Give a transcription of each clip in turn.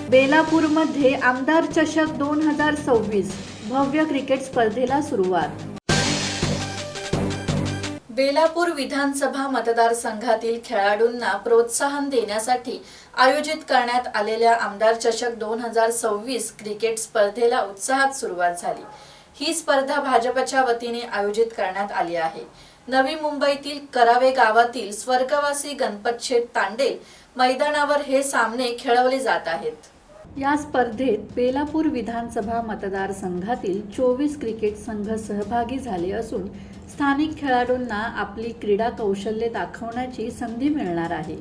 बेलापूरमध्ये आमदार चषक 2026 भव्य क्रिकेट स्पर्धेला सुरुवात। बेलापूर विधानसभा मतदारसंघातील खेळाडूंना प्रोत्साहन देण्यासाठी आयोजित करण्यात आलेल्या आमदार चषक 2026 क्रिकेट स्पर्धेला उत्साहात सुरुवात झाली। ही स्पर्धा भाजपच्या वतीने आयोजित करण्यात आली आहे। नवी मुंबईतील करावे गावातील स्वर्गवासी गणपतशेठ तांडेल मैदानावर हे सामने खेळवले जात आहेत। या स्पर्धेत बेलापूर विधानसभा मतदारसंघातील 24 क्रिकेट संघ सहभागी झाले असून स्थानिक खेळाडूंना आपली क्रीडा कौशल्ये दाखवण्याची संधी मिळणार आहे।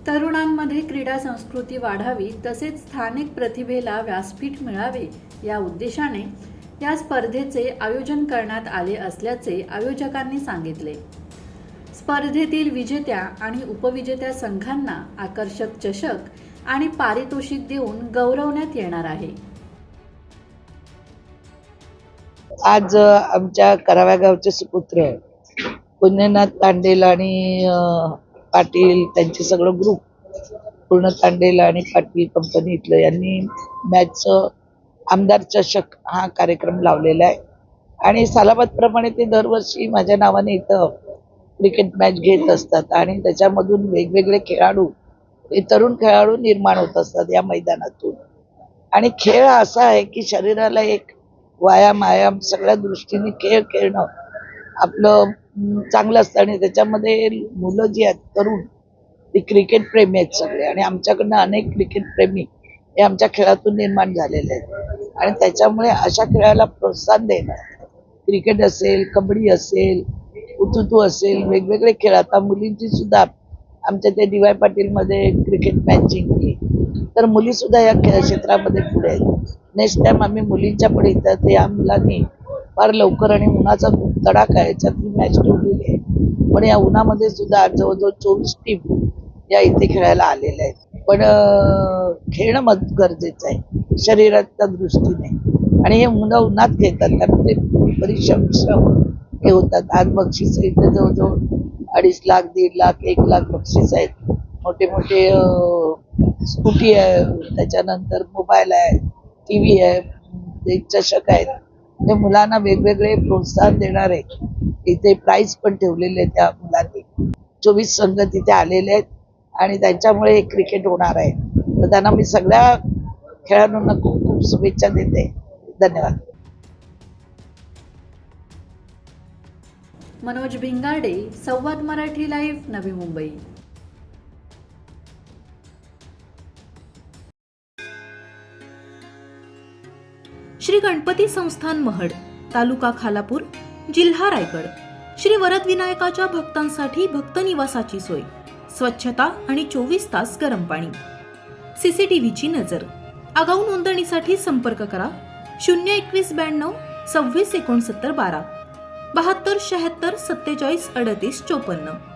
तरुणांमध्ये क्रीडा संस्कृती वाढावी तसेच स्थानिक प्रतिभेला व्यासपीठ मिळावे या उद्देशाने या स्पर्धेचे आयोजन करण्यात आले असल्याचे आयोजकांनी सांगितले। स्पर्धेतील विजेत्या आणि उपविजेत्या संघांना आकर्षक चषक आणि पारितोषिक देऊन गौरवण्यात येणार आहे। आज आमच्या कराव्या गावचे सुपुत्र पुण्यनाथ तांडेल आणि पाटील त्यांचे सगळं ग्रुप पूर्ण तांडेल आणि पाटील कंपनी इथलं यांनी मॅचचं आमदार चषक हा कार्यक्रम लावलेला आहे आणि सालाबादप्रमाणे ते दरवर्षी माझ्या नावाने इथं क्रिकेट मॅच घेत असतात आणि त्याच्यामधून वेगवेगळे खेळाडू तरुण खेळाडू निर्माण होत असतात या मैदानातून। आणि खेळ असा आहे की शरीराला एक आयाम सगळ्या दृष्टीने खेळ खेळणं आपलं चांगलं असतं आणि त्याच्यामध्ये मुलं जी आहेत तरुण ती क्रिकेट प्रेमी आहेत सगळे आणि आमच्याकडनं अनेक क्रिकेट प्रेमी हे आमच्या खेळातून निर्माण झालेले आहेत आणि त्याच्यामुळे अशा खेळाला प्रोत्साहन देणं, क्रिकेट असेल, कबड्डी असेल, हुतुतू असेल, वेगवेगळे खेळ आता मुलींची सुद्धा आमच्या ते डी वाय पाटील मध्ये क्रिकेट मॅच जिंकली तर मुली सुद्धा या खेळ क्षेत्रामध्ये पुढे आहेत। नेक्स्ट टाइम आम्ही मुलींच्या पुढे येतात तर या मुलांनी फार लवकर आणि उन्हाचा खूप तडाखा आहे याच्यात मॅच ठेवलेली आहे पण या उन्हामध्ये सुद्धा जवळजवळ 24 टीम या इथे खेळायला आलेल्या आहेत। पण खेळणं गरजेचं आहे शरीराच्या दृष्टीने आणि हे मुलं उन्हात खेळतात कारण ते परिश्रम हे होतात। आज बक्षीस इथे जवळजवळ 2.5 लाख 1.5 लाख 1 लाख बक्षीस आहेत। मोठे मोठे स्कूटी आहे, त्याच्यानंतर मोबाईल आहे, टीव्ही आहे, चषक आहेत। ते मुलांना वेगवेगळे प्रोत्साहन देणारे इथे प्राइज पण ठेवलेले आहेत त्या मुलांनी। 24 संघ तिथे आलेले आहेत आणि त्यांच्यामुळे हे क्रिकेट होणार आहे तर त्यांना मी सगळ्या खेळाडूंना खूप खूप शुभेच्छा देते। धन्यवाद। मनोज भिंगाडे, संवाद मराठी लाईव्ह, नवी मुंबई। श्री गणपती संस्थान महड, तालुका खालापूर, जिल्हा रायगड। श्री वरदविनायकाच्या भक्तांसाठी भक्त निवासाची सोय, स्वच्छता आणि 24 तास गरम पाणी, सीसीटीव्हीची नजर। आगाऊ नोंदणीसाठी संपर्क करा 02192 26 69 12 72 76 47 38 54।